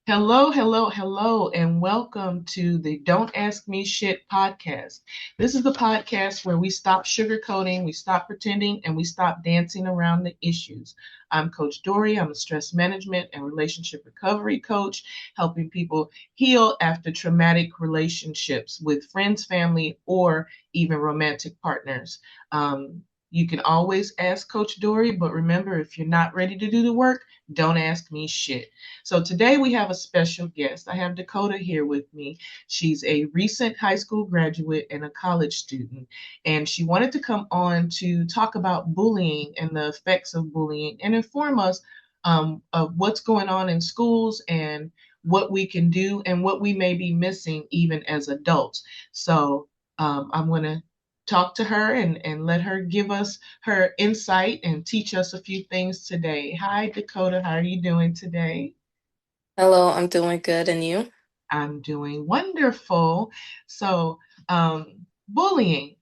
Hello, hello, hello, and welcome to the Don't Ask Me Shit podcast. This is the podcast where we stop sugarcoating, we stop pretending, and we stop dancing around the issues. I'm Coach Dorie. I'm a stress management and relationship recovery coach, helping people heal after traumatic relationships with friends, family, or even romantic partners. You can always ask Coach Dorie, but remember, if you're not ready to do the work, don't ask me shit. So today we have a special guest. I have Dakota here with me. She's a recent high school graduate and a college student, and she wanted to come on to talk about bullying and the effects of bullying and inform us of what's going on in schools and what we can do and what we may be missing even as adults. So I'm going to talk to her and let her give us her insight and teach us a few things today. Hi, Dakota. How are you doing today? Hello, I'm doing good, and you? I'm doing wonderful. So, bullying.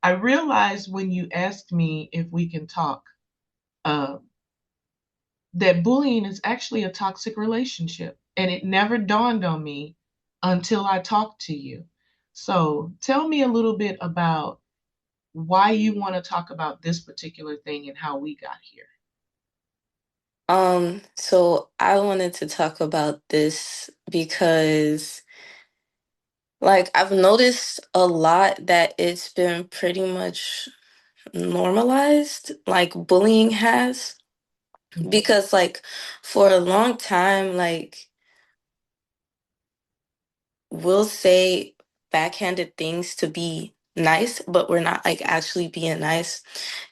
I realized when you asked me if we can talk, uh, that bullying is actually a toxic relationship. And it never dawned on me until I talked to you. So, tell me a little bit about why you want to talk about this particular thing and how we got here. So I wanted to talk about this because I've noticed a lot that it's been pretty much normalized, like bullying has, Mhm. because for a long time, we'll say backhanded things to be nice, but we're not like actually being nice.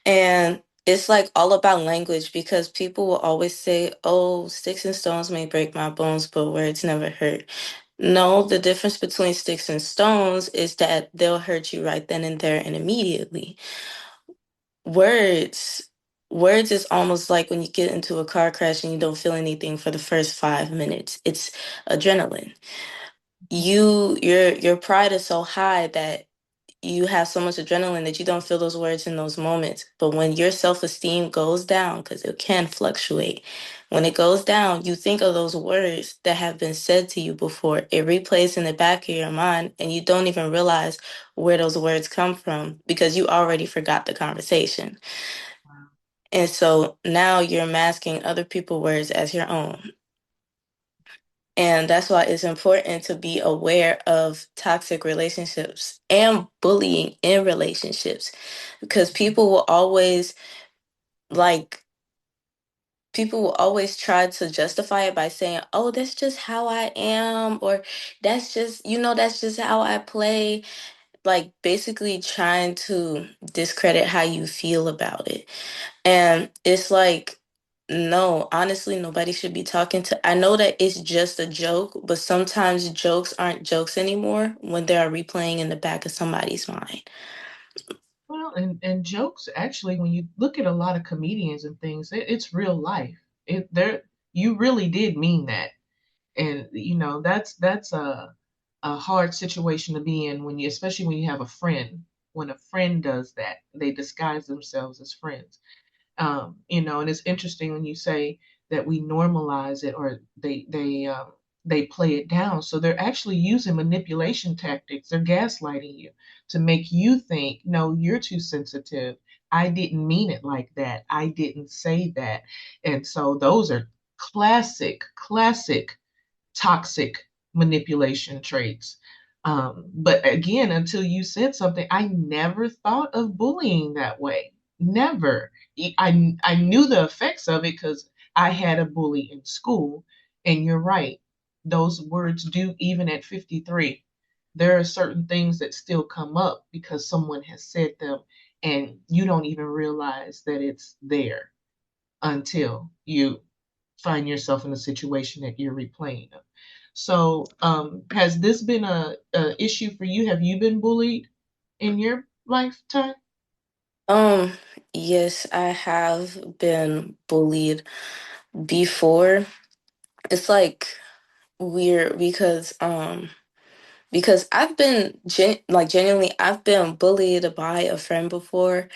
And it's like all about language because people will always say, oh, sticks and stones may break my bones, but words never hurt. No, the difference between sticks and stones is that they'll hurt you right then and there and immediately. Words, words is almost like when you get into a car crash and you don't feel anything for the first 5 minutes. It's adrenaline. Your pride is so high that you have so much adrenaline that you don't feel those words in those moments. But when your self-esteem goes down, because it can fluctuate, when it goes down, you think of those words that have been said to you before. It replays in the back of your mind, and you don't even realize where those words come from because you already forgot the conversation. Wow. And so now you're masking other people's words as your own. And that's why it's important to be aware of toxic relationships and bullying in relationships because like, people will always try to justify it by saying, oh, that's just how I am, or that's just how I play. Like, basically trying to discredit how you feel about it. And it's like, no, honestly, nobody should be talking to. I know that it's just a joke, but sometimes jokes aren't jokes anymore when they are replaying in the back of somebody's mind. Well, and jokes actually, when you look at a lot of comedians and things, it's real life. There, you really did mean that, and that's a hard situation to be in when you, especially when you have a friend. When a friend does that, they disguise themselves as friends. And it's interesting when you say that we normalize it or they play it down. So they're actually using manipulation tactics. They're gaslighting you to make you think, no, you're too sensitive. I didn't mean it like that. I didn't say that. And so those are classic toxic manipulation traits. But again, until you said something, I never thought of bullying that way. Never. I knew the effects of it because I had a bully in school. And you're right. Those words do, even at 53, there are certain things that still come up because someone has said them and you don't even realize that it's there until you find yourself in a situation that you're replaying them. So, has this been a issue for you? Have you been bullied in your lifetime? Um, yes, I have been bullied before. It's like weird because I've been genuinely I've been bullied by a friend before.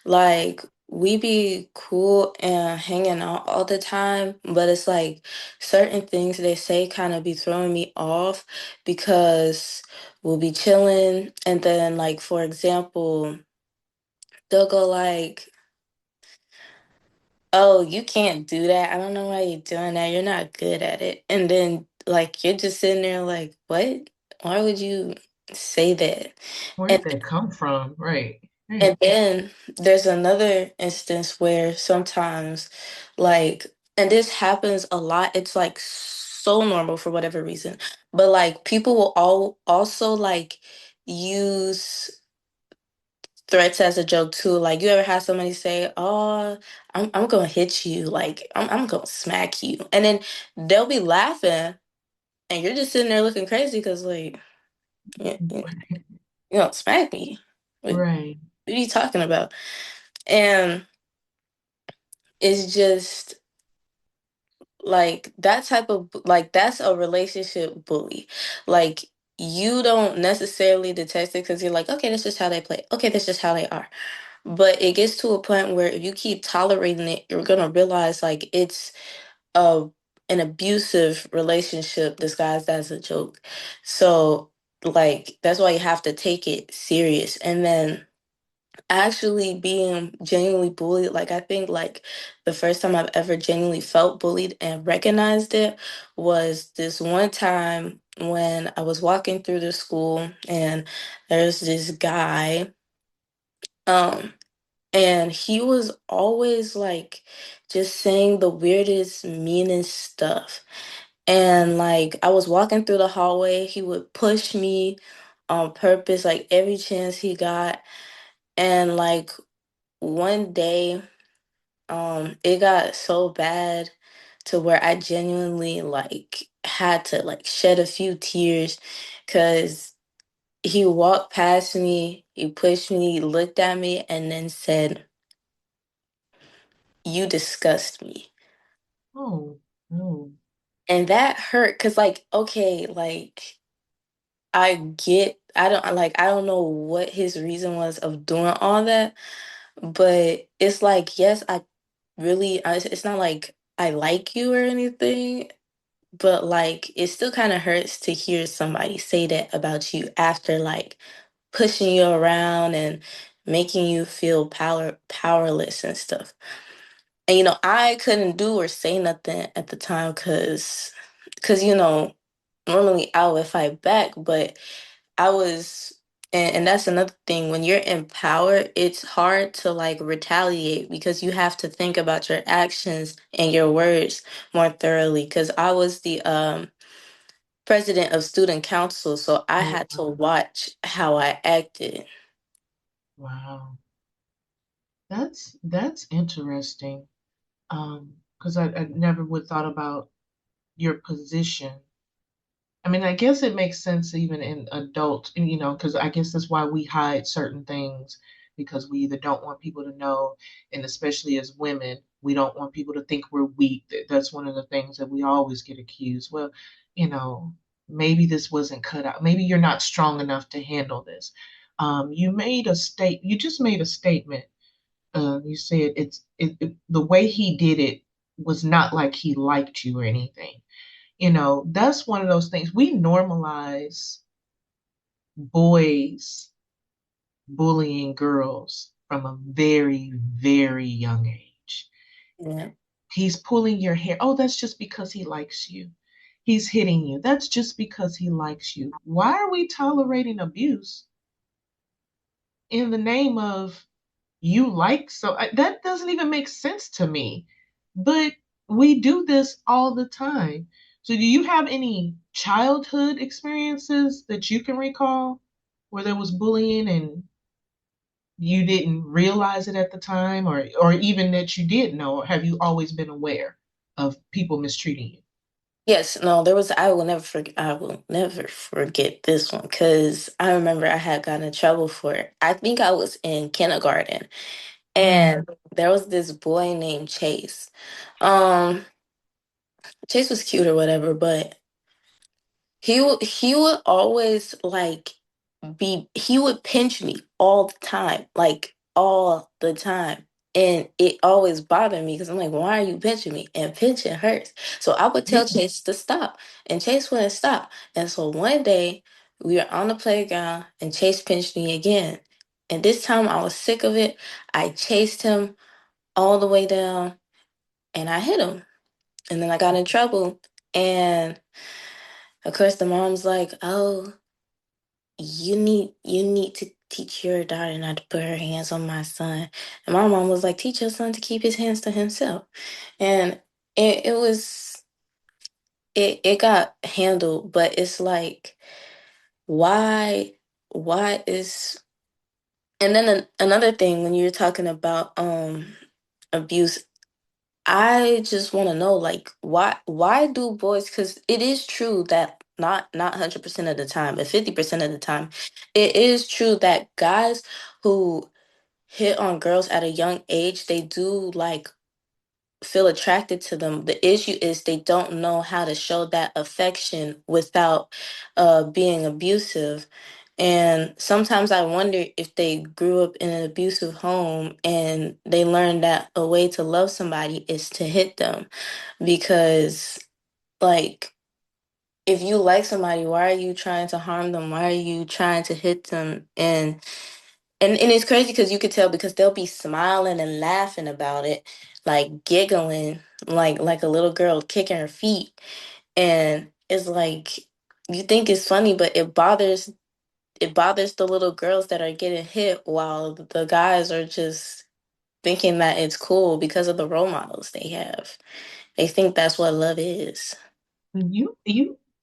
Like we be cool and hanging out all the time, but it's like certain things they say kind of be throwing me off because we'll be chilling and then like for example, they'll go like, "Oh, you can't do that. I don't know why you're doing that. You're not good at it." And then like you're just sitting there like, "What? Why would you say that?" Where And did that come from? Right. And Right. then there's another instance where sometimes, like, and this happens a lot, it's like so normal for whatever reason, but like people will also like use threats as a joke too. Like, you ever had somebody say, "Oh, I'm gonna hit you," like, I'm gonna smack you. And then they'll be laughing, and you're just sitting there looking crazy because, like, you don't smack me. Right. What are you talking about? And it's just like that type of like that's a relationship bully. Like you don't necessarily detect it because you're like, okay, that's just how they play. Okay, that's just how they are. But it gets to a point where if you keep tolerating it, you're gonna realize like it's a an abusive relationship disguised as a joke. So like that's why you have to take it serious. And then actually being genuinely bullied, like I think like the first time I've ever genuinely felt bullied and recognized it was this one time when I was walking through the school and there's this guy, um and he was always like just saying the weirdest meanest stuff. And like I was walking through the hallway, he would push me on purpose like every chance he got. And like one day, it got so bad to where I genuinely like had to like shed a few tears because he walked past me, he pushed me, looked at me, and then said, "You disgust me." Oh, no. And that hurt because like, okay, like I don't know what his reason was of doing all that, but it's like, yes, it's not like I like you or anything, but like it still kind of hurts to hear somebody say that about you after like pushing you around and making you feel powerless and stuff. And I couldn't do or say nothing at the time cuz normally I would fight back, but I was and that's another thing. When you're in power, it's hard to like retaliate because you have to think about your actions and your words more thoroughly. Because I was the president of student council, so I Oh, had to watch how I acted. wow. That's interesting. Because I never would thought about your position. I mean, I guess it makes sense even in adult, because I guess that's why we hide certain things because we either don't want people to know, and especially as women, we don't want people to think we're weak. That's one of the things that we always get accused. Well, you know, maybe this wasn't cut out. Maybe you're not strong enough to handle this. You just made a statement. You said the way he did it was not like he liked you or anything. That's one of those things. We normalize boys bullying girls from a very, very young age. Yeah. He's pulling your hair. Oh, that's just because he likes you. He's hitting you. That's just because he likes you. Why are we tolerating abuse in the name of you like that doesn't even make sense to me. But we do this all the time. So do you have any childhood experiences that you can recall where there was bullying and you didn't realize it at the time, or even that you did know, or have you always been aware of people mistreating you? Yes, no, I will never forget this one because I remember I had gotten in trouble for it. I think I was in kindergarten Mm. and there was this boy named Chase. Um, Chase was cute or whatever, but he would always like he would pinch me all the time, like all the time. And it always bothered me because I'm like, why are you pinching me? And pinching hurts. So I would Yeah. tell Chase to stop, and Chase wouldn't stop. And so one day we were on the playground, and Chase pinched me again. And this time I was sick of it. I chased him all the way down, and I hit him. And then I got in trouble. And of course, the mom's like, "Oh, you need to teach your daughter not to put her hands on my son." And my mom was like, "Teach your son to keep his hands to himself." And it was it got handled, but it's like, why why is and then another thing when you're talking about abuse, I just want to know, like, why do boys, because it is true that not 100% of the time, but 50% of the time, it is true that guys who hit on girls at a young age, they do like feel attracted to them. The issue is they don't know how to show that affection without being abusive. And sometimes I wonder if they grew up in an abusive home and they learned that a way to love somebody is to hit them. Because, like, if you like somebody, why are you trying to harm them? Why are you trying to hit them? And it's crazy because you could tell because they'll be smiling and laughing about it, like giggling, like a little girl kicking her feet. And it's like you think it's funny, but it bothers the little girls that are getting hit while the guys are just thinking that it's cool because of the role models they have. They think that's what love is. You,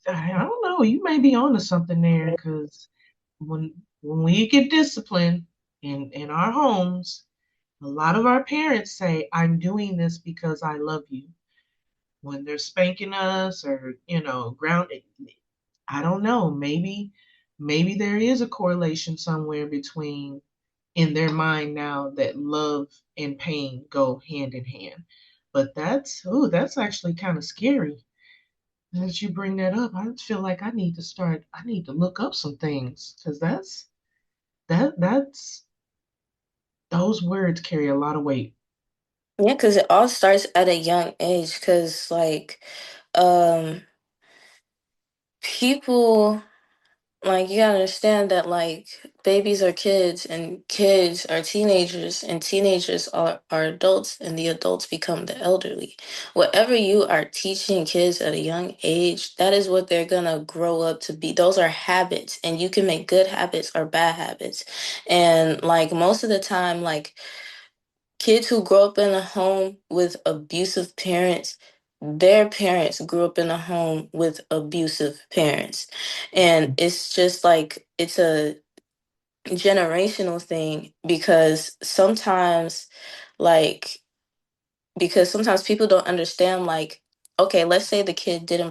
I don't know. You may be onto something there, because when we get disciplined in our homes, a lot of our parents say, "I'm doing this because I love you." When they're spanking us or grounding, I don't know. Maybe there is a correlation somewhere between, in their mind now, that love and pain go hand in hand. But that's actually kind of scary. As you bring that up, I feel like I need to look up some things, because that's those words carry a lot of weight. Yeah, because it all starts at a young age. Because um, people. Like, you gotta understand that, like, babies are kids, and kids are teenagers, and teenagers are adults, and the adults become the elderly. Whatever you are teaching kids at a young age, that is what they're gonna grow up to be. Those are habits, and you can make good habits or bad habits. And, like, most of the time, like, kids who grow up in a home with abusive parents, their parents grew up in a home with abusive parents. And it's just like it's a generational thing like because sometimes people don't understand, like, okay, let's say the kid didn't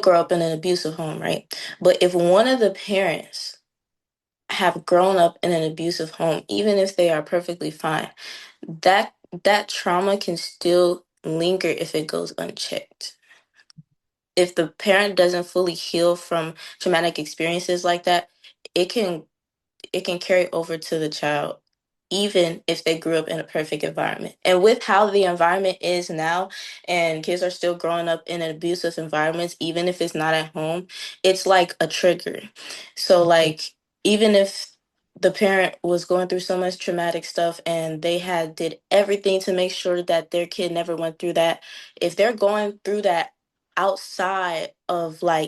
grow up in an abusive home, right? But if one of the parents have grown up in an abusive home, even if they are perfectly fine, that trauma can still linger if it goes unchecked. If the parent doesn't fully heal from traumatic experiences like that, it can it can carry over to the child, even if they grew up in a perfect environment. And with how the environment is now, and kids are still growing up in abusive environments, even if it's not at home, it's like a trigger. So, like, even if the parent was going through so much traumatic stuff and they had did everything to make sure that their kid never went through that, if they're going through that outside of, like,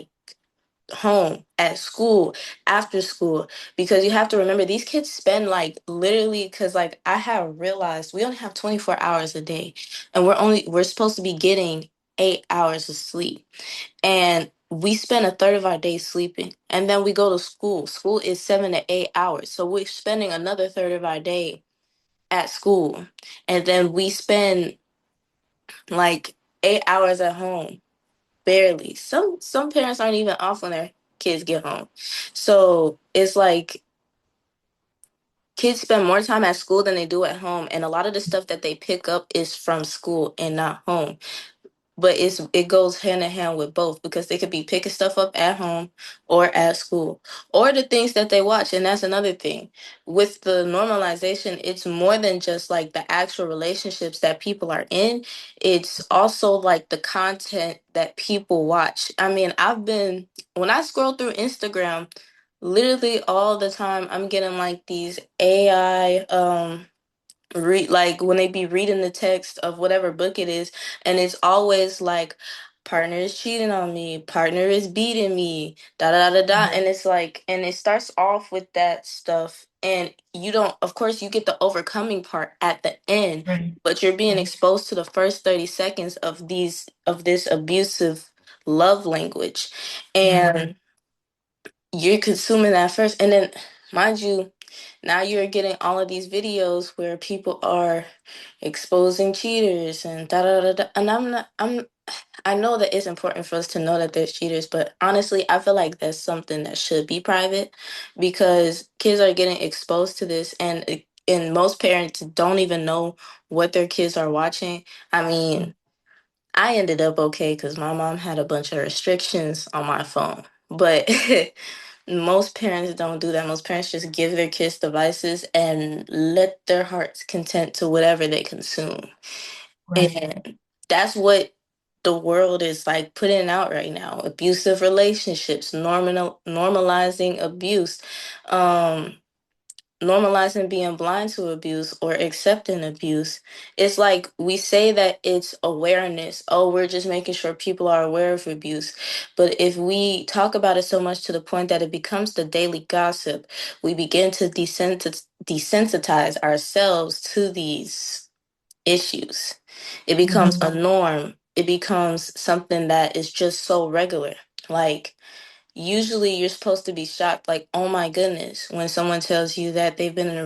home, at school, after school, because you have to remember these kids spend, like, literally, because, like, I have realized we only have 24 hours a day, and we're supposed to be getting 8 hours of sleep, and we spend a third of our day sleeping, and then we go to school is 7 to 8 hours, so we're spending another third of our day at school, and then we spend like 8 hours at home. Barely. Some parents aren't even off when their kids get home. So it's like kids spend more time at school than they do at home, and a lot of the stuff that they pick up is from school and not home. but it goes hand in hand with both because they could be picking stuff up at home or at school or the things that they watch. And that's another thing with the normalization. It's more than just like the actual relationships that people are in. It's also like the content that people watch. I mean, when I scroll through Instagram, literally all the time I'm getting like these AI read, like when they be reading the text of whatever book it is, and it's always like partner is cheating on me, partner is beating me, da da da da, Right. and it's like, and it starts off with that stuff, and you don't, of course you get the overcoming part at the end, Right. but you're being Right. exposed to the first 30 seconds of this abusive love language, Right. and you're consuming that first, and then mind you, now you're getting all of these videos where people are exposing cheaters and da da da da. And I know that it's important for us to know that there's cheaters, but honestly, I feel like that's something that should be private because kids are getting exposed to this, and most parents don't even know what their kids are watching. I mean, I ended up okay because my mom had a bunch of restrictions on my phone. But most parents don't do that. Most parents just give their kids devices and let their hearts content to whatever they consume. Right. And that's what the world is like putting out right now. Abusive relationships, normalizing abuse. Um Normalizing being blind to abuse or accepting abuse. It's like we say that it's awareness. Oh, we're just making sure people are aware of abuse. But if we talk about it so much to the point that it becomes the daily gossip, we begin to desensitize ourselves to these issues. It becomes Mm-hmm. a norm. It becomes something that is just so regular. Like, usually you're supposed to be shocked, like, oh my goodness, when someone tells you that they've been in a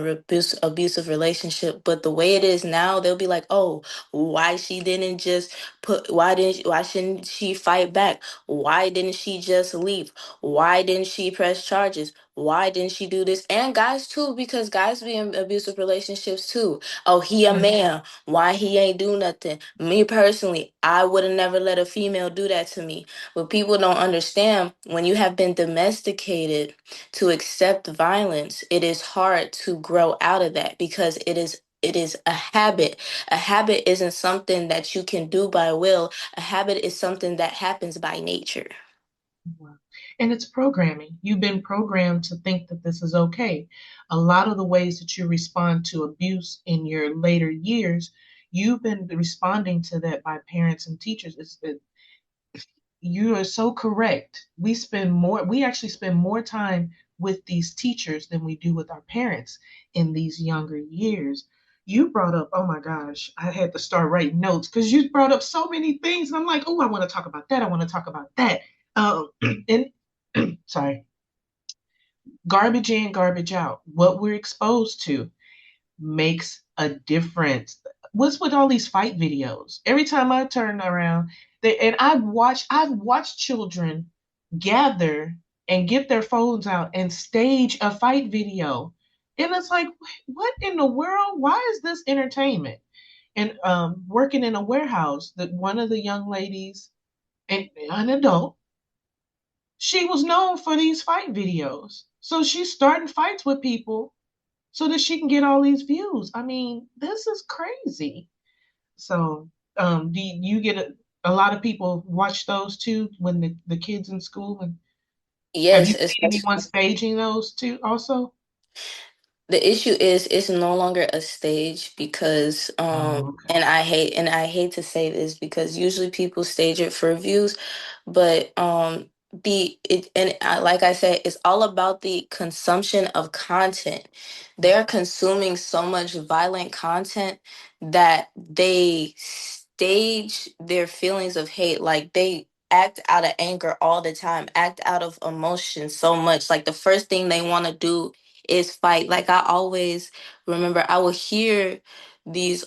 abusive relationship. But the way it is now, they'll be like, oh, why she didn't just why shouldn't she fight back? Why didn't she just leave? Why didn't she press charges? Why didn't she do this? And guys too, because guys be in abusive relationships too. Oh, he a Right. man. Why he ain't do nothing? Me personally, I would have never let a female do that to me. What people don't understand, when you have been domesticated to accept violence, it is hard to grow out of that because it is a habit. A habit isn't something that you can do by will. A habit is something that happens by nature. Wow. And it's programming. You've been programmed to think that this is okay. A lot of the ways that you respond to abuse in your later years, you've been responding to that by parents and teachers. You are so correct. We actually spend more time with these teachers than we do with our parents in these younger years. You brought up, oh my gosh, I had to start writing notes because you brought up so many things. And I'm like, oh, I want to talk about that. I want to talk about that. And sorry, garbage in, garbage out. What we're exposed to makes a difference. What's with all these fight videos? Every time I turn around, and I've watched children gather and get their phones out and stage a fight video. And it's like, what in the world? Why is this entertainment? And working in a warehouse, that one of the young ladies, an adult, she was known for these fight videos. So she's starting fights with people so that she can get all these views. I mean, this is crazy. So, do you get a lot of people watch those too when the kids in school? And have Yes, you seen anyone staging those too also? the issue is it's no longer a stage because Oh, okay. and I hate to say this because usually people stage it for views, but like I said, it's all about the consumption of content. They're consuming so much violent content that they stage their feelings of hate, like they act out of anger all the time, act out of emotion so much. Like the first thing they want to do is fight. Like I always remember I would hear these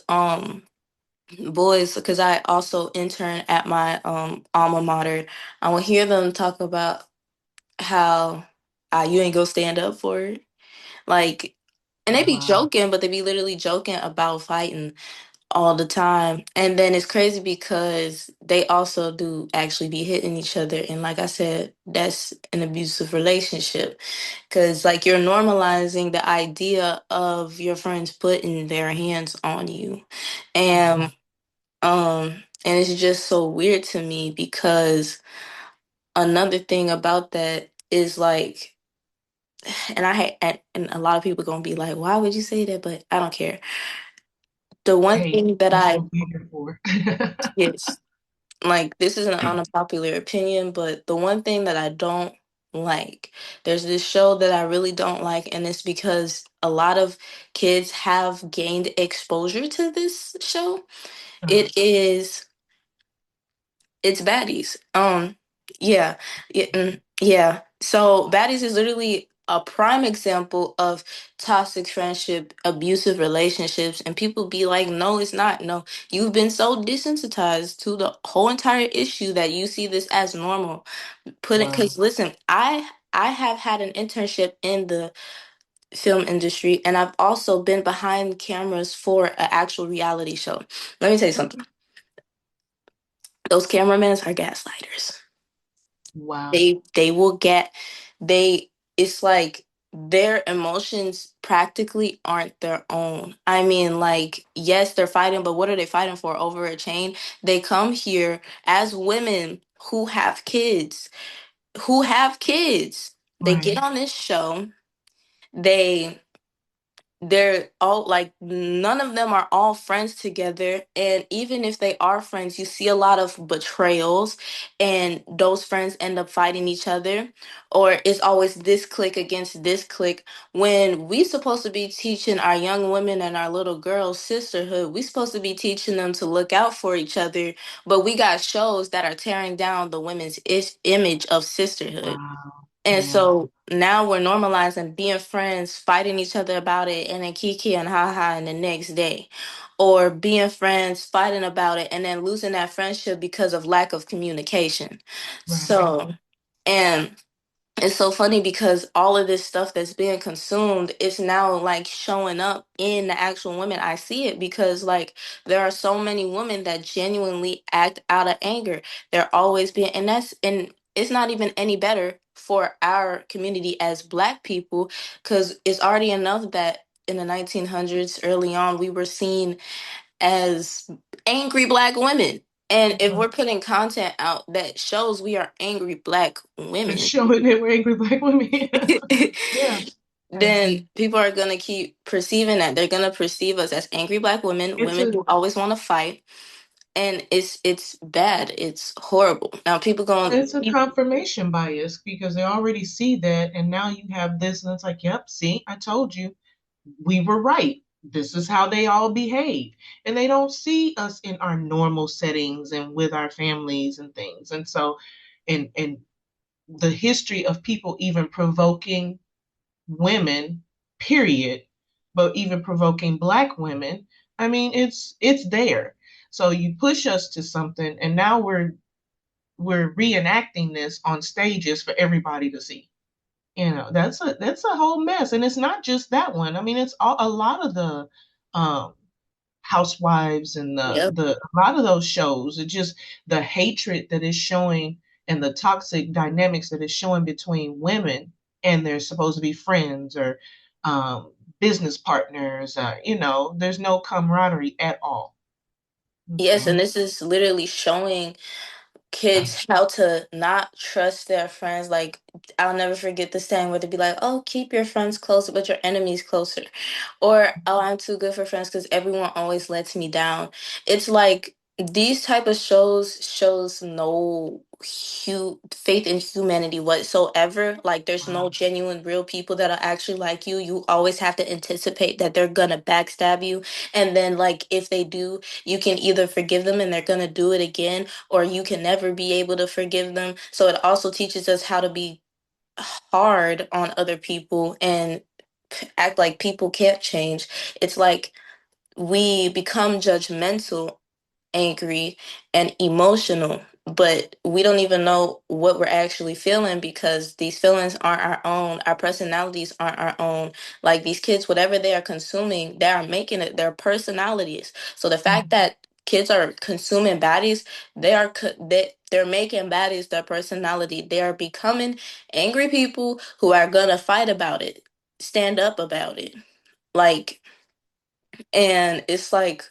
boys, because I also intern at my alma mater. I would hear them talk about how you ain't gonna stand up for it. Like, and they be Wow. joking, but they be literally joking about fighting. all the time. And then it's crazy because they also do actually be hitting each other. And like I said, that's an abusive relationship because like you're normalizing the idea of your friends putting their hands on you. Right. And and it's just so weird to me because another thing about that is like, and and a lot of people gonna be like, why would you say that? But I don't care. The one Hey, thing that that's I what we're here for. Yes, like this is an unpopular opinion, but the one thing that I don't like, there's this show that I really don't like, and it's because a lot of kids have gained exposure to this show. Uh, It is It's Baddies. Yeah, yeah. So Baddies is literally a prime example of toxic friendship, abusive relationships, and people be like, "No, it's not. No, you've been so desensitized to the whole entire issue that you see this as normal." Put it, wow. because listen, I have had an internship in the film industry, and I've also been behind cameras for an actual reality show. Let me tell you something. Okay. Those cameramen are gaslighters. Wow. They will get they it's like their emotions practically aren't their own. I mean, like, yes, they're fighting, but what are they fighting for? Over a chain? They come here as women who have kids. They get Right. on this show. They they're all like, none of them are all friends together, and even if they are friends, you see a lot of betrayals, and those friends end up fighting each other, or it's always this clique against this clique, when we supposed to be teaching our young women and our little girls sisterhood. We supposed to be teaching them to look out for each other, but we got shows that are tearing down the women's image of sisterhood. Wow. And Yeah. so now we're normalizing being friends, fighting each other about it, and then kiki and haha and the next day. Or being friends, fighting about it, and then losing that friendship because of lack of communication. Right. So, and it's so funny because all of this stuff that's being consumed is now like showing up in the actual women. I see it because like there are so many women that genuinely act out of anger. They're always being, and it's not even any better for our community as Black people, because it's already enough that in the 1900s early on we were seen as angry Black women. And if Right. we're putting content out that shows we are angry Black That's women, showing that we're angry black women. Yeah. Yeah. then people are gonna keep perceiving that. They're gonna perceive us as angry Black women, It's women a who always want to fight, and it's bad. It's horrible. Now people going, it's a confirmation bias because they already see that, and now you have this, and it's like, yep, see, I told you, we were right. This is how they all behave. And they don't see us in our normal settings and with our families and things. And so, and the history of people even provoking women, period, but even provoking black women, I mean, it's there. So you push us to something, and now we're reenacting this on stages for everybody to see. That's a whole mess, and it's not just that one. I mean, it's a lot of the um housewives and yep. the a lot of those shows. It's just the hatred that is showing and the toxic dynamics that is showing between women and they're supposed to be friends or um business partners. There's no camaraderie at all. Yes, and Okay. this is literally showing kids how to not trust their friends. Like, I'll never forget the saying where they'd be like, "Oh, keep your friends closer, but your enemies closer," or "Oh, I'm too good for friends because everyone always lets me down." It's like these type of shows no faith in humanity whatsoever. Like, there's no Wow. genuine real people that are actually like you. You always have to anticipate that they're gonna backstab you, and then like if they do, you can either forgive them and they're gonna do it again, or you can never be able to forgive them. So it also teaches us how to be hard on other people and act like people can't change. It's like we become judgmental, angry, and emotional, but we don't even know what we're actually feeling because these feelings aren't our own. Our personalities aren't our own. Like these kids, whatever they are consuming, they are making it their personalities. So the fact that kids are consuming baddies, they're making baddies their personality. They are becoming angry people who are gonna fight about it, stand up about it. Like, and it's like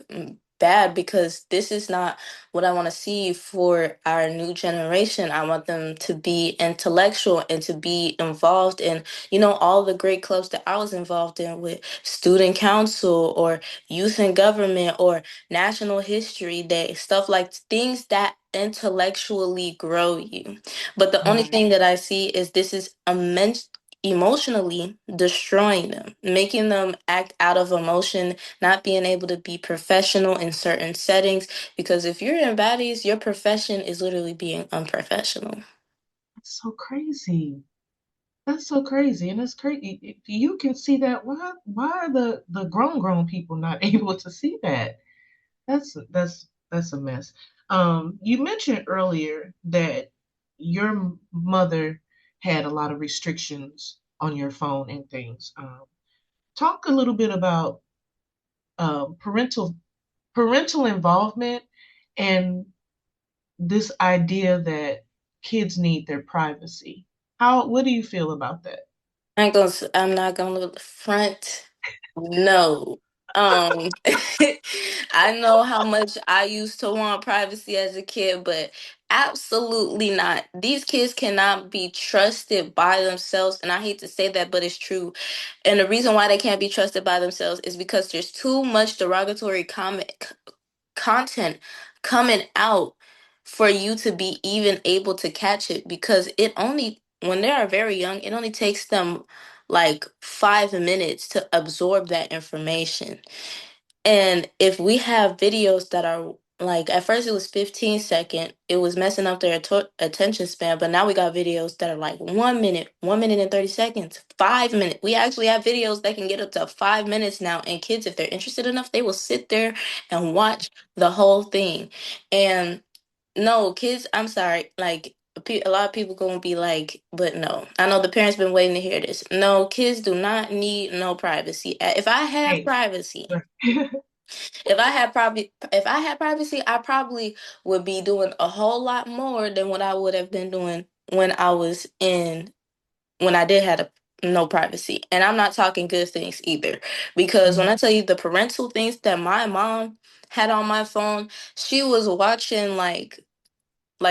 bad because this is not what I want to see for our new generation. I want them to be intellectual and to be involved in, all the great clubs that I was involved in with student council or youth in government or national history day, stuff like things that intellectually grow you. But the only Right. thing that I see is this is immense emotionally destroying them, making them act out of emotion, not being able to be professional in certain settings. Because if you're in baddies, your profession is literally being unprofessional. That's so crazy. That's so crazy. And it's crazy. If you can see that, why are the grown people not able to see that? That's a mess. You mentioned earlier that your mother had a lot of restrictions on your phone and things. Talk a little bit about parental involvement and this idea that kids need their privacy. What do you feel about that? I'm not gonna look front. No. I know how much I used to want privacy as a kid, but absolutely not. These kids cannot be trusted by themselves, and I hate to say that, but it's true. And the reason why they can't be trusted by themselves is because there's too much derogatory content coming out for you to be even able to catch it, because it only when they are very young, it only takes them like 5 minutes to absorb that information. And if we have videos that are like, at first it was 15-second, it was messing up their attention span, but now we got videos that are like 1 minute, 1 minute and 30 seconds, 5 minutes. We actually have videos that can get up to 5 minutes now. And kids, if they're interested enough, they will sit there and watch the whole thing. And no, kids, I'm sorry, like, a lot of people gonna be like, but no. I know the parents been waiting to hear this. No, kids do not need no privacy. If I have Hey. privacy, if I had privacy, I probably would be doing a whole lot more than what I would have been doing when I did have no privacy. And I'm not talking good things either. Because when I tell you the parental things that my mom had on my phone, she was watching like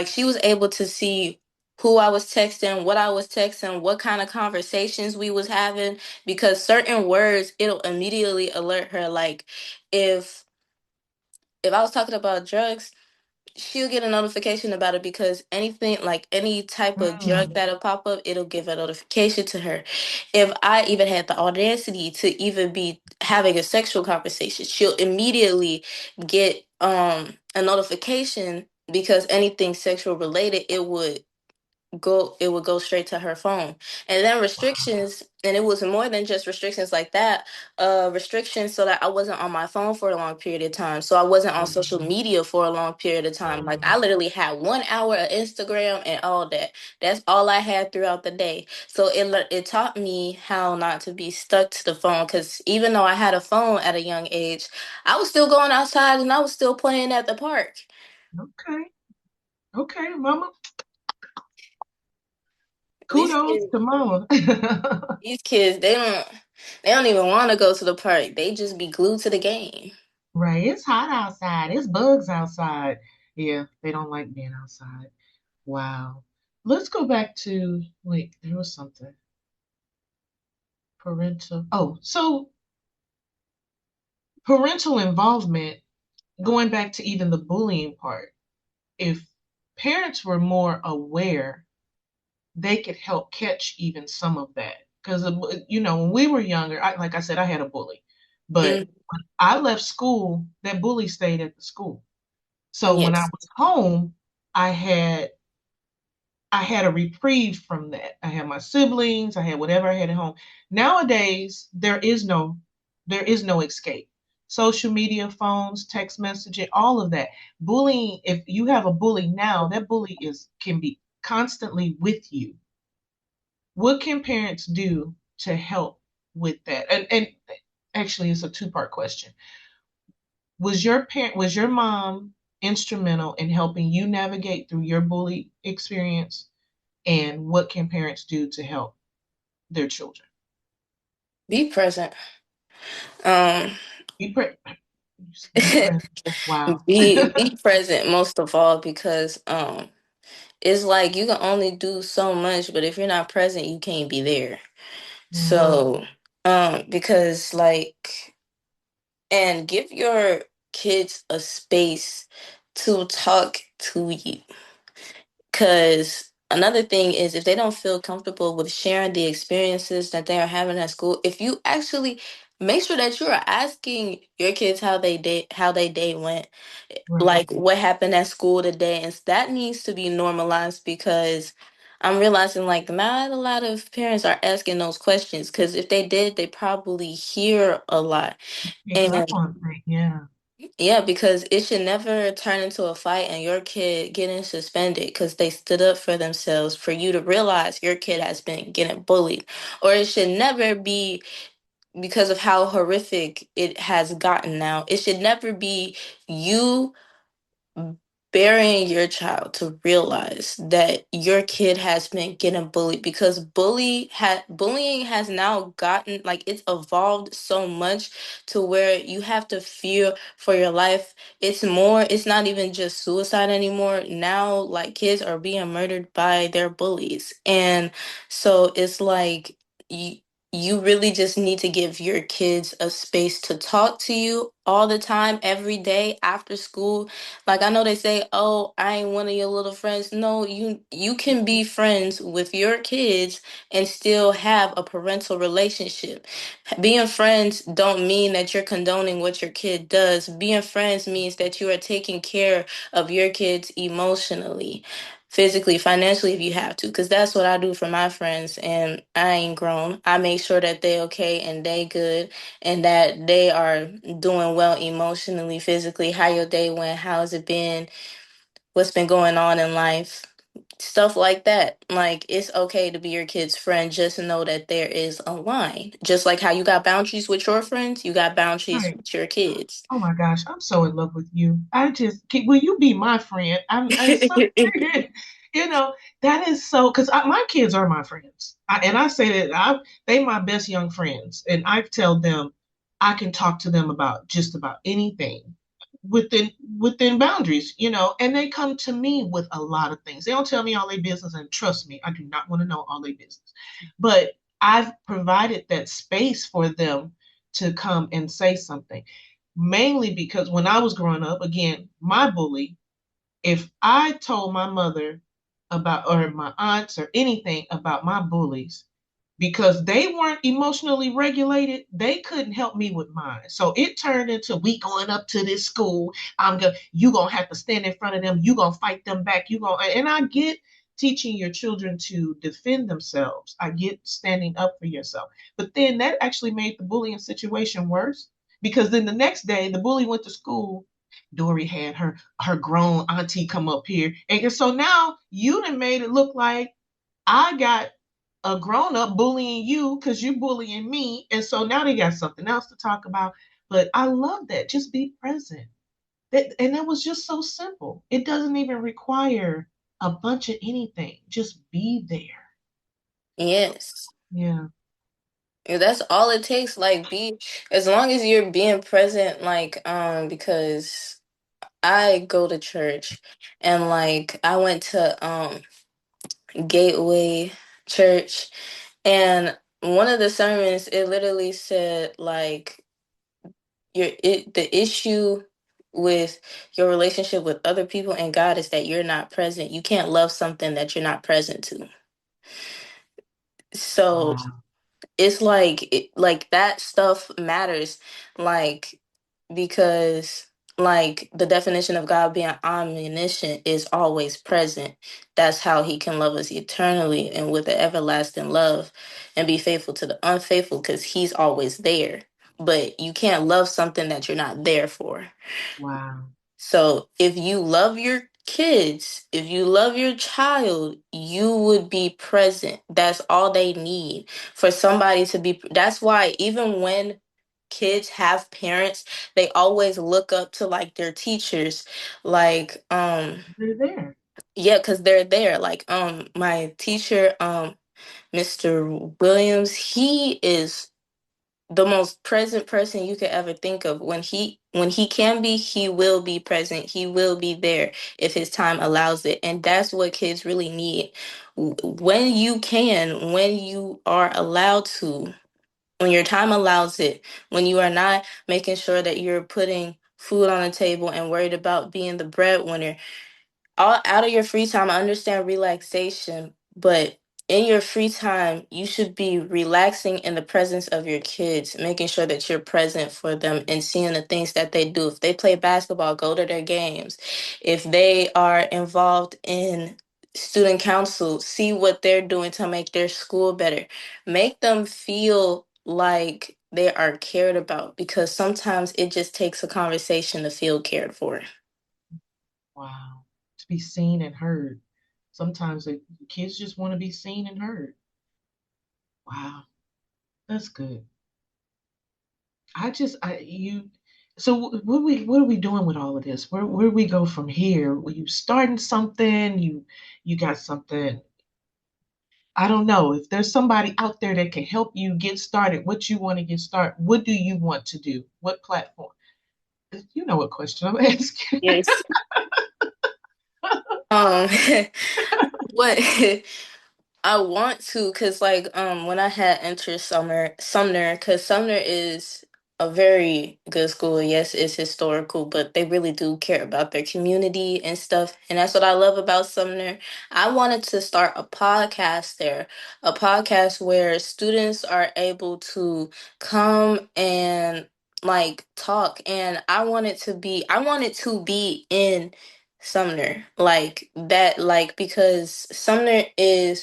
she was able to see who I was texting, what I was texting, what kind of conversations we was having, because certain words it'll immediately alert her. Like if if I was talking about drugs, she'll get a notification about it, because anything, like any type of drug Mm, that'll pop up, it'll give a notification to her. If I even had the audacity to even be having a sexual conversation, she'll immediately get a notification, because anything sexual related, it would go straight to her phone. And then restrictions, and it was more than just restrictions like that. Restrictions so that I wasn't on my phone for a long period of time, so I wasn't on social media for a long period of time. Like I literally had 1 hour of Instagram and all that. That's all I had throughout the day. So it taught me how not to be stuck to the phone, because even though I had a phone at a young age, I was still going outside and I was still playing at the park. okay. Okay, mama. these Kudos kids to mama. These kids, they don't even want to go to the park. They just be glued to the game. Right. It's hot outside. It's bugs outside. Yeah, they don't like being outside. Wow. Let's go back to, wait, there was something. Parental. Oh, so parental involvement, going back to even the bullying part. If parents were more aware, they could help catch even some of that. Because, when we were younger, like I said, I had a bully. But Mm, when I left school, that bully stayed at the school. So when I yes. was home, I had I had a reprieve from that. I had my siblings, I had whatever I had at home. Nowadays, there is no escape. social media, phones, text messaging, all of that. Bullying, if you have a bully now, that bully is can be constantly with you. What can parents do to help with that? And actually it's a two-part question. Was your mom instrumental in helping you navigate through your bully experience? And what can parents do to help their children? Be present. Um, Be pre- be present. Wow. be present most of all, because it's like you can only do so much, but if you're not present, you can't be there. Mhm. So, because like, and give your kids a space to talk to you. Because another thing is, if they don't feel comfortable with sharing the experiences that they are having at school, if you actually make sure that you are asking your kids how they day went, Right. like what happened at school today, and that needs to be normalized, because I'm realizing like not a lot of parents are asking those questions, because if they did, they probably hear a lot. Pick up And on things. Yeah. yeah, because it should never turn into a fight and your kid getting suspended because they stood up for themselves, for you to realize your kid has been getting bullied. Or it should never be, because of how horrific it has gotten now, it should never be you burying your child to realize that your kid has been getting bullied, because bullying has now gotten, like, it's evolved so much to where you have to fear for your life. It's not even just suicide anymore. Now, like, kids are being murdered by their bullies. And so it's like, you really just need to give your kids a space to talk to you all the time, every day after school. Like, I know they say, "Oh, I ain't one of your little friends." No, you can be friends with your kids and still have a parental relationship. Being friends don't mean that you're condoning what your kid does. Being friends means that you are taking care of your kids emotionally, physically, financially, if you have to. Because that's what I do for my friends, and I ain't grown. I make sure that they okay and they good, and that they are doing well emotionally, physically. How your day went, how's it been, what's been going on in life, stuff like that. Like, it's okay to be your kid's friend. Just know that there is a line. Just like how you got boundaries with your friends, you got boundaries Right. with your kids. Oh my gosh, I'm so in love with you. Will you be my friend? It's so weird. You know, that is so, because my kids are my friends. And I say that they my best young friends. And I tell them I can talk to them about just about anything within within boundaries, and they come to me with a lot of things. They don't tell me all their business, and trust me, I do not want to know all their business. But I've provided that space for them to come and say something, mainly because when I was growing up, again, my bully, if I told my mother about, or my aunts or anything about my bullies, because they weren't emotionally regulated, they couldn't help me with mine. So it turned into, we going up to this school. You gonna have to stand in front of them. You gonna fight them back. And I get teaching your children to defend themselves. I get standing up for yourself. But then that actually made the bullying situation worse, because then the next day the bully went to school. Dorie had her grown auntie come up here, and so now you done made it look like I got a grown up bullying you because you bullying me. And so now they got something else to talk about. But I love that. Just be present. And that was just so simple. It doesn't even require a bunch of anything. Just be there. Yes. Yeah. Yeah, that's all it takes. Like, be, as long as you're being present, like, because I go to church, and like I went to Gateway Church, and one of the sermons, it literally said like, the issue with your relationship with other people and God is that you're not present. You can't love something that you're not present to. So Wow. it's like, like that stuff matters, like, because like the definition of God being omniscient is always present. That's how he can love us eternally and with an everlasting love, and be faithful to the unfaithful, because he's always there. but you can't love something that you're not there for. Wow. So if you love your kids, if you love your child, you would be present. That's all they need for somebody to be. That's why even when kids have parents, they always look up to like their teachers. Like, They're there. yeah, because they're there. Like, my teacher, Mr. Williams, he is the most present person you could ever think of. When he can be, he will be present. He will be there if his time allows it. And that's what kids really need. When you can, when you are allowed to, when your time allows it, when you are not making sure that you're putting food on the table and worried about being the breadwinner, all out of your free time. I understand relaxation, but in your free time, you should be relaxing in the presence of your kids, making sure that you're present for them and seeing the things that they do. If they play basketball, go to their games. If they are involved in student council, see what they're doing to make their school better. Make them feel like they are cared about, because sometimes it just takes a conversation to feel cared for. Wow. To be seen and heard. Sometimes the kids just want to be seen and heard. Wow. That's good. You. So what are we doing with all of this? Where do we go from here? Were you starting something? You got something. I don't know. If there's somebody out there that can help you get started, what you want to get started, what do you want to do? What platform? You know what question I'm asking. Yes. Um, what I want to, cause like when I had entered Sumner, cause Sumner is a very good school. Yes, it's historical, but they really do care about their community and stuff. And that's what I love about Sumner. I wanted to start a podcast there, a podcast where students are able to come and like talk. And I wanted to be in Sumner like that, like because Sumner is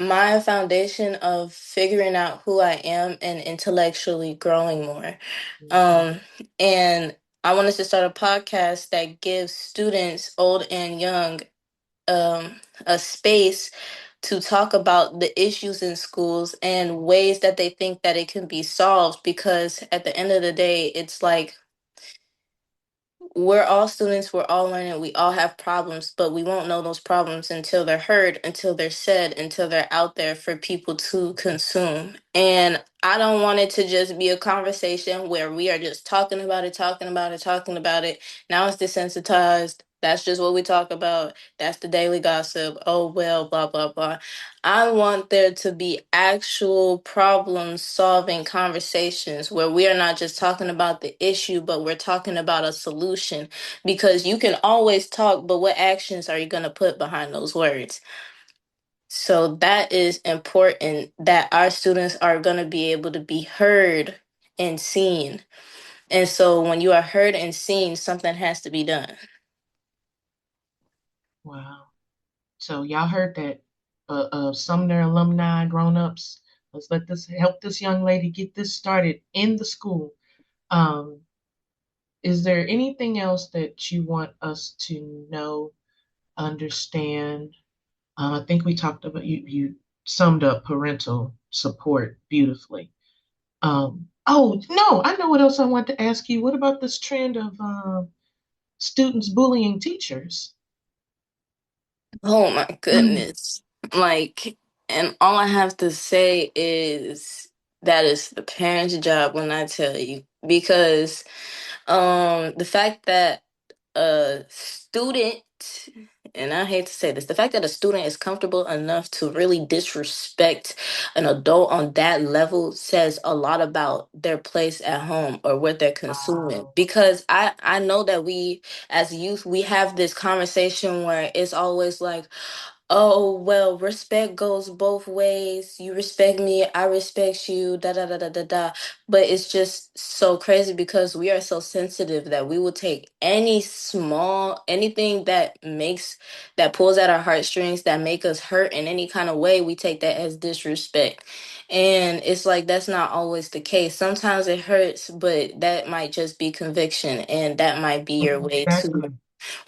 my foundation of figuring out who I am and intellectually growing more. Mhm. Um, and I wanted to start a podcast that gives students, old and young, a space to talk about the issues in schools and ways that they think that it can be solved. Because at the end of the day, it's like we're all students, we're all learning, we all have problems, but we won't know those problems until they're heard, until they're said, until they're out there for people to consume. And I don't want it to just be a conversation where we are just talking about it, talking about it, talking about it. Now it's desensitized. That's just what we talk about. That's the daily gossip. Oh, well, blah, blah, blah. I want there to be actual problem solving conversations where we are not just talking about the issue, but we're talking about a solution. Because you can always talk, but what actions are you going to put behind those words? So that is important, that our students are going to be able to be heard and seen. And so when you are heard and seen, something has to be done. Wow. So y'all heard that, Sumner alumni, grown-ups. Let's let this help this young lady get this started in the school. Um, is there anything else that you want us to know, understand? I think we talked about you summed up parental support beautifully. Oh no, I know what else I want to ask you. What about this trend of students bullying teachers? Oh my Mm. goodness. Like, and all I have to say is that is the parent's job when I tell you. Because the fact that a student, and I hate to say this, the fact that a student is comfortable enough to really disrespect an adult on that level says a lot about their place at home or what they're consuming. Wow. Because I know that we as youth, we have this conversation where it's always like, oh, well, respect goes both ways. You respect me, I respect you, da da da da da da. But it's just so crazy because we are so sensitive that we will take anything that pulls at our heartstrings, that make us hurt in any kind of way, we take that as disrespect. And it's like that's not always the case. Sometimes it hurts, but that might just be conviction, and that might be your way to Exactly.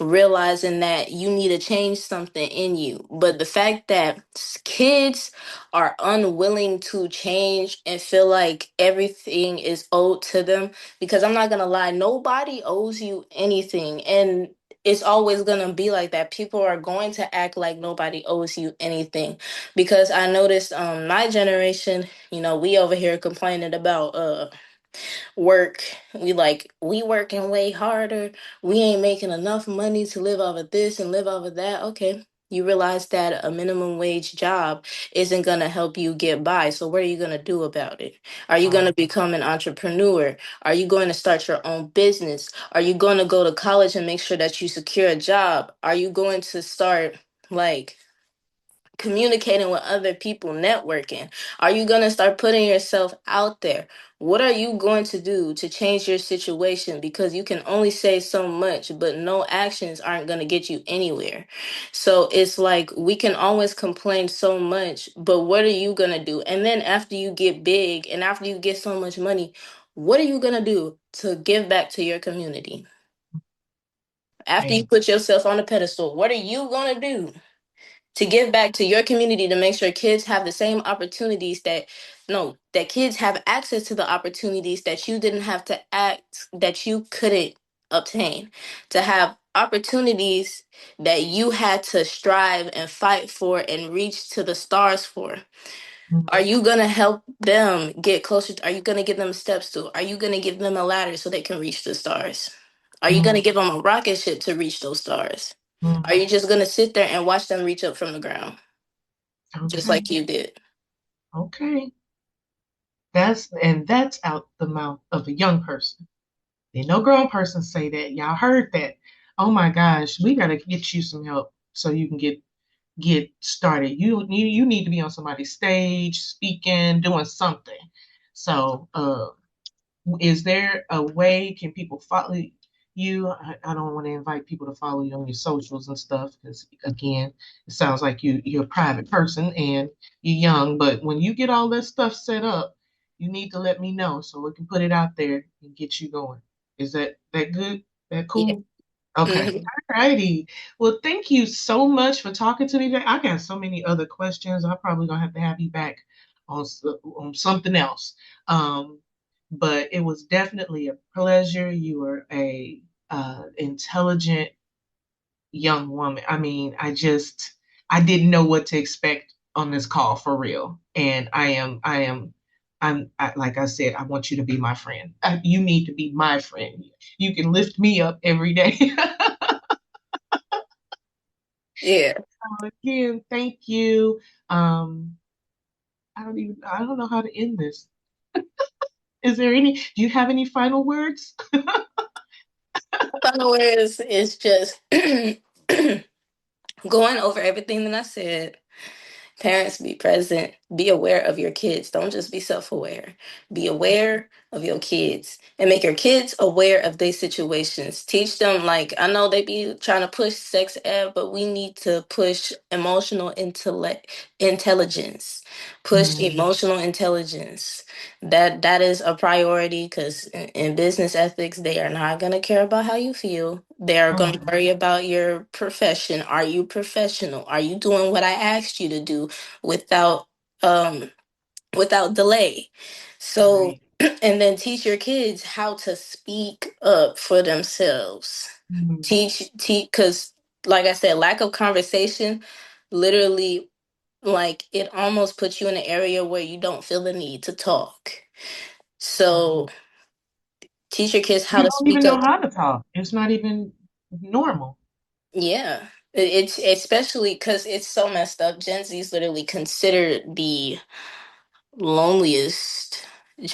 realizing that you need to change something in you. But the fact that kids are unwilling to change and feel like everything is owed to them, because I'm not going to lie, nobody owes you anything. And it's always going to be like that. People are going to act like nobody owes you anything, because I noticed my generation, we over here complaining about work. We working way harder. We ain't making enough money to live off of this and live off of that. Okay. You realize that a minimum wage job isn't going to help you get by. So what are you going to do about it? Are you going to become an entrepreneur? Are you going to start your own business? Are you going to go to college and make sure that you secure a job? Are you going to start like communicating with other people, networking? Are you going to start putting yourself out there? What are you going to do to change your situation? Because you can only say so much, but no actions aren't going to get you anywhere. So it's like we can always complain so much, but what are you going to do? And then after you get big and after you get so much money, what are you going to do to give back to your community? After you Man. put yourself on a pedestal, what are you going to do to give back to your community to make sure kids have the same opportunities that no that kids have access to the opportunities that you didn't have to act that you couldn't obtain, to have opportunities that you had to strive and fight for and reach to the stars for? Are Mhm. you going to help them get closer? Are you going to give them steps to? Are you going to give them a ladder so they can reach the stars? Are you going to Mhm. give them a rocket ship to reach those stars? Are Mhm. you just going to sit there and watch them reach up from the ground, just Okay. like you did? Okay. That's out the mouth of a young person. And no grown person say that. Y'all heard that. Oh my gosh, we gotta get you some help so you can get started. You need to be on somebody's stage, speaking, doing something. So is there a way, can people follow you? I don't want to invite people to follow you on your socials and stuff because again, it sounds like you're a private person and you're young, but when you get all that stuff set up, you need to let me know so we can put it out there and get you going. Is that good? That Yeah. cool? Okay. Hmm. All righty. Well, thank you so much for talking to me today. I got so many other questions. I'm probably gonna have you back on something else. Um, but it was definitely a pleasure. You were a intelligent young woman. I mean, I didn't know what to expect on this call for real. And like I said, I want you to be my friend. You need to be my friend. You can lift me up every day. Yeah. Again, thank you. Um, I don't know how to end this. Do you have any final words? Final words is just going over everything that I said. Parents, be present. Be aware of your kids. Don't just be self aware. Be aware of your kids and make your kids aware of their situations. Teach them, like, I know they be trying to push sex ed, but we need to push intelligence. Push Mm, emotional intelligence. That is a priority because in business ethics, they are not going to care about how you feel. They are going to mm, worry about your profession. Are you professional? Are you doing what I asked you to do without um without delay? So right. and then teach your kids how to speak up for themselves. Mm, Teach because like I said, lack of conversation literally, like, it almost puts you in an area where you don't feel the need to talk. So teach your kids how you to don't speak even up. know how to talk. It's not even normal. Yeah. It's especially because it's so messed up. Gen Z is literally considered the loneliest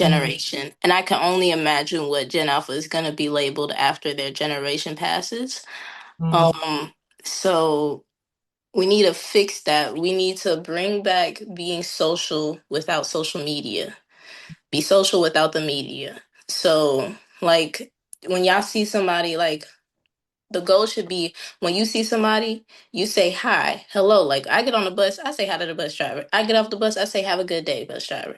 Mm, generation. And I can only imagine what Gen Alpha is going to be labeled after their generation passes. mm, Um, so We need to fix that. We need to bring back being social without social media. Be social without the media. So, like, when y'all see somebody, like, the goal should be when you see somebody, you say hi, hello. Like, I get on the bus, I say hi to the bus driver. I get off the bus, I say have a good day, bus driver.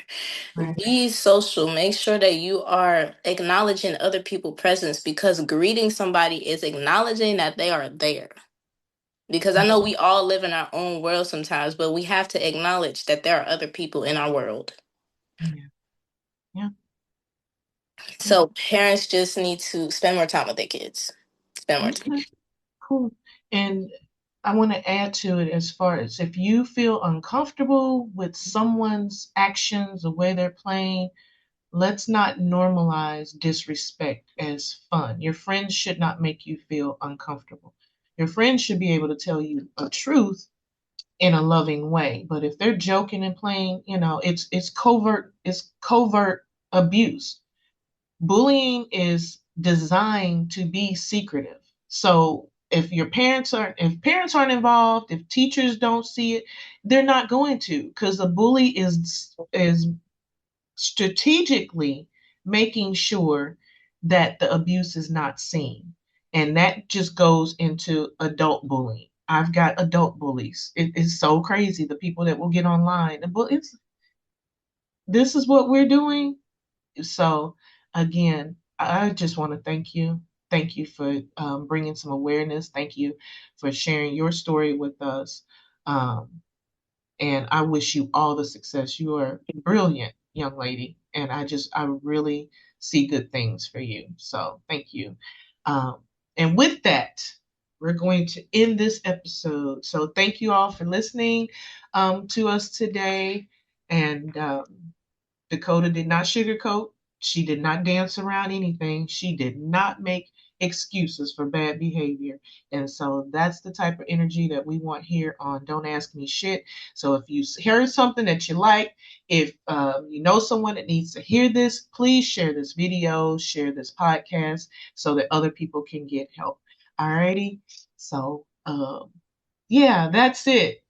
Right. Be social. Make sure that you are acknowledging other people's presence, because greeting somebody is acknowledging that they are there. Because I know we all live in our own world sometimes, but we have to acknowledge that there are other people in our world. Yeah. Yeah. Yeah. So parents just need to spend more time with their kids. Spend more time. Okay. Cool. And I want to add to it as far as if you feel uncomfortable with someone's actions, the way they're playing, let's not normalize disrespect as fun. Your friends should not make you feel uncomfortable. Your friends should be able to tell you a truth in a loving way. But if they're joking and playing, it's covert abuse. Bullying is designed to be secretive. So if parents aren't involved, if teachers don't see it, they're not going to, because the bully is strategically making sure that the abuse is not seen. And that just goes into adult bullying. I've got adult bullies. It is so crazy, the people that will get online. But this is what we're doing. So, again, I just want to thank you. Thank you for bringing some awareness. Thank you for sharing your story with us. Um, and I wish you all the success. You are a brilliant young lady, and I really see good things for you. So thank you. Um, and with that, we're going to end this episode. So thank you all for listening to us today. And Dakota did not sugarcoat. She did not dance around anything. She did not make excuses for bad behavior. And so that's the type of energy that we want here on Don't Ask Me Shit. So if you heard something that you like, if you know someone that needs to hear this, please share this video, share this podcast so that other people can get help. Alrighty. So, yeah, that's it.